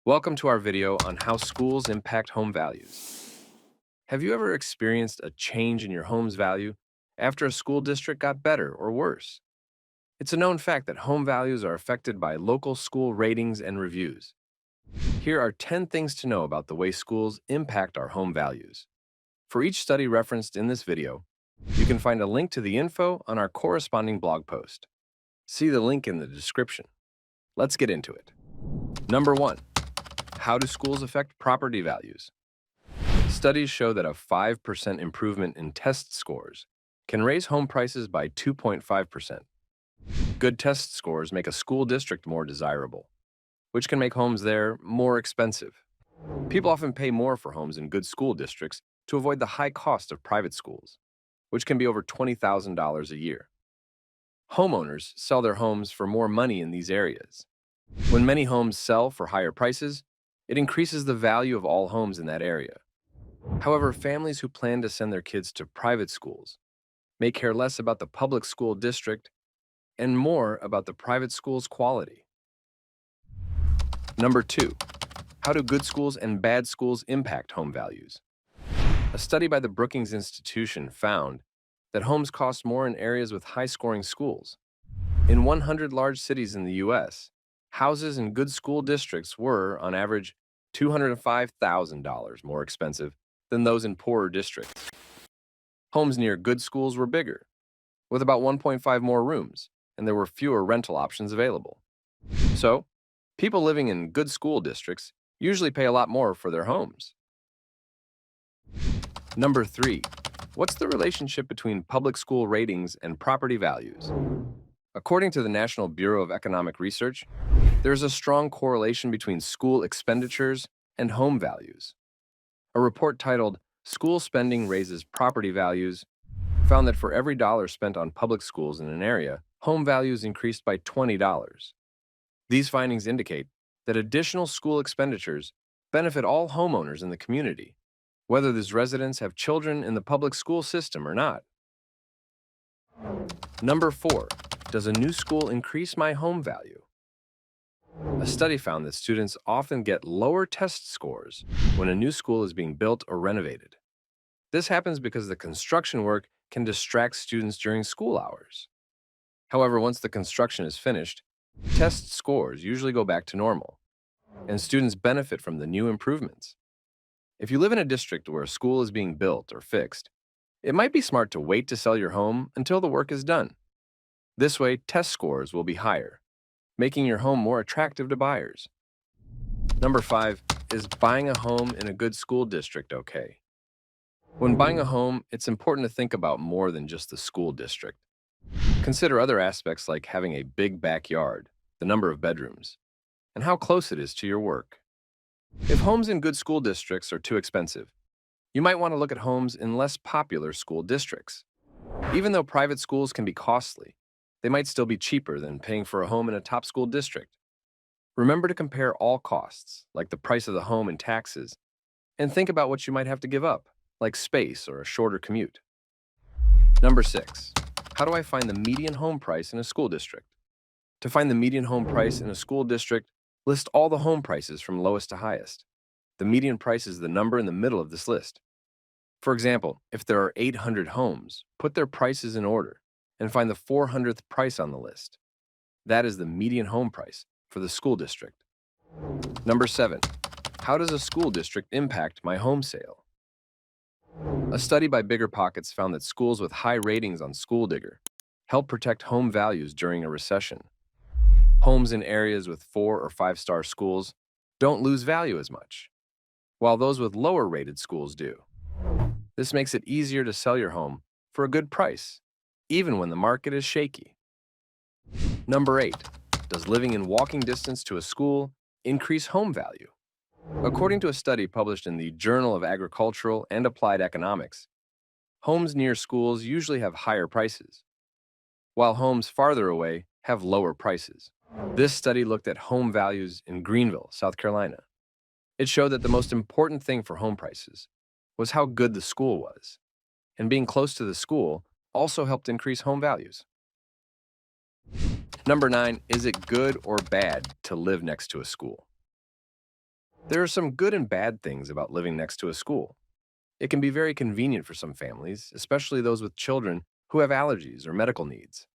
Welcome to our video on how schools impact home values. Have you ever experienced a change in your home's value after a school district got better or worse? It's a known fact that home values are affected by local school ratings and reviews. Here are 10 things to know about the way schools impact our home values. For each study referenced in this video, you can find a link to the info on our corresponding blog post. See the link in the description. Let's get into it. Number 1. How do schools affect property values? Studies show that a 5% improvement in test scores can raise home prices by 2.5%. Good test scores make a school district more desirable, which can make homes there more expensive. People often pay more for homes in good school districts to avoid the high cost of private schools, which can be over $20,000 a year. Homeowners sell their homes for more money in these areas. When many homes sell for higher prices, it increases the value of all homes in that area. However, families who plan to send their kids to private schools may care less about the public school district and more about the private school's quality. Number 2. How do good schools and bad schools impact home values? A study by the Brookings Institution found that homes cost more in areas with high-scoring schools. In 100 large cities in the U.S., houses in good school districts were, on average, $205,000 more expensive than those in poorer districts. Homes near good schools were bigger, with about 1.5 more rooms, and there were fewer rental options available. So, people living in good school districts usually pay a lot more for their homes. Number 3. What's the relationship between public school ratings and property values? According to the National Bureau of Economic Research, there is a strong correlation between school expenditures and home values. A report titled School Spending Raises Property Values found that for every dollar spent on public schools in an area, home values increased by $20. These findings indicate that additional school expenditures benefit all homeowners in the community, whether these residents have children in the public school system or not. Number 4. Does a new school increase my home value? A study found that students often get lower test scores when a new school is being built or renovated. This happens because the construction work can distract students during school hours. However, once the construction is finished, test scores usually go back to normal, and students benefit from the new improvements. If you live in a district where a school is being built or fixed, it might be smart to wait to sell your home until the work is done. This way, test scores will be higher, making your home more attractive to buyers. Number 5, is buying a home in a good school district okay? When buying a home, it's important to think about more than just the school district. Consider other aspects like having a big backyard, the number of bedrooms, and how close it is to your work. If homes in good school districts are too expensive, you might want to look at homes in less popular school districts. Even though private schools can be costly, they might still be cheaper than paying for a home in a top school district. Remember to compare all costs, like the price of the home and taxes, and think about what you might have to give up, like space or a shorter commute. Number 6. How do I find the median home price in a school district? To find the median home price in a school district, list all the home prices from lowest to highest. The median price is the number in the middle of this list. For example, if there are 800 homes, put their prices in order and find the 400th price on the list. That is the median home price for the school district. Number 7. How does a school district impact my home sale? A study by BiggerPockets found that schools with high ratings on School Digger help protect home values during a recession. Homes in areas with 4 or 5-star schools don't lose value as much, while those with lower rated schools do. This makes it easier to sell your home for a good price, even when the market is shaky. Number 8. Does living in walking distance to a school increase home value? According to a study published in the Journal of Agricultural and Applied Economics, homes near schools usually have higher prices, while homes farther away have lower prices. This study looked at home values in Greenville, South Carolina. It showed that the most important thing for home prices was how good the school was, and being close to the school also helped increase home values. Number 9, is it good or bad to live next to a school? There are some good and bad things about living next to a school. It can be very convenient for some families, especially those with children who have allergies or medical needs.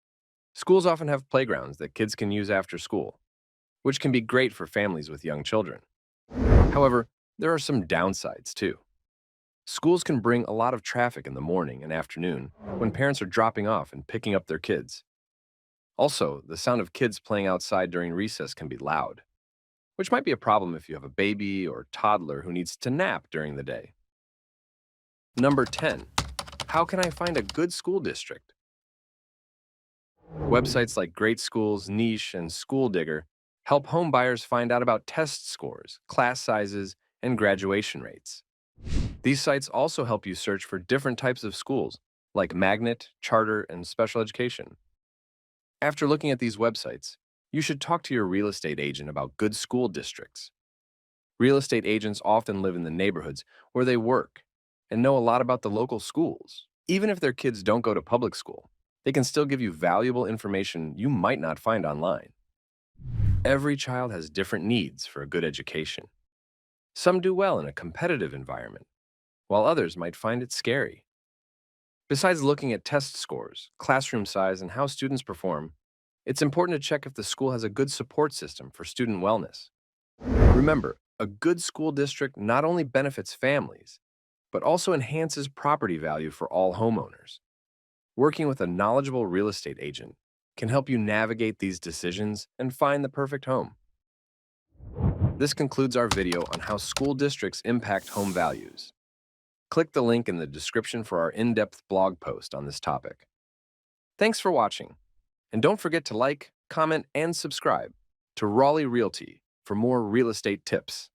Schools often have playgrounds that kids can use after school, which can be great for families with young children. However, there are some downsides too. Schools can bring a lot of traffic in the morning and afternoon when parents are dropping off and picking up their kids. Also, the sound of kids playing outside during recess can be loud, which might be a problem if you have a baby or toddler who needs to nap during the day. Number 10. How can I find a good school district? Websites like Great Schools, Niche, and School Digger help home buyers find out about test scores, class sizes, and graduation rates. These sites also help you search for different types of schools, like magnet, charter, and special education. After looking at these websites, you should talk to your real estate agent about good school districts. Real estate agents often live in the neighborhoods where they work and know a lot about the local schools. Even if their kids don't go to public school, they can still give you valuable information you might not find online. Every child has different needs for a good education. Some do well in a competitive environment, while others might find it scary. Besides looking at test scores, classroom size, and how students perform, it's important to check if the school has a good support system for student wellness. Remember, a good school district not only benefits families, but also enhances property value for all homeowners. Working with a knowledgeable real estate agent can help you navigate these decisions and find the perfect home. This concludes our video on how school districts impact home values. Click the link in the description for our in-depth blog post on this topic. Thanks for watching, and don't forget to like, comment, and subscribe to Raleigh Realty for more real estate tips.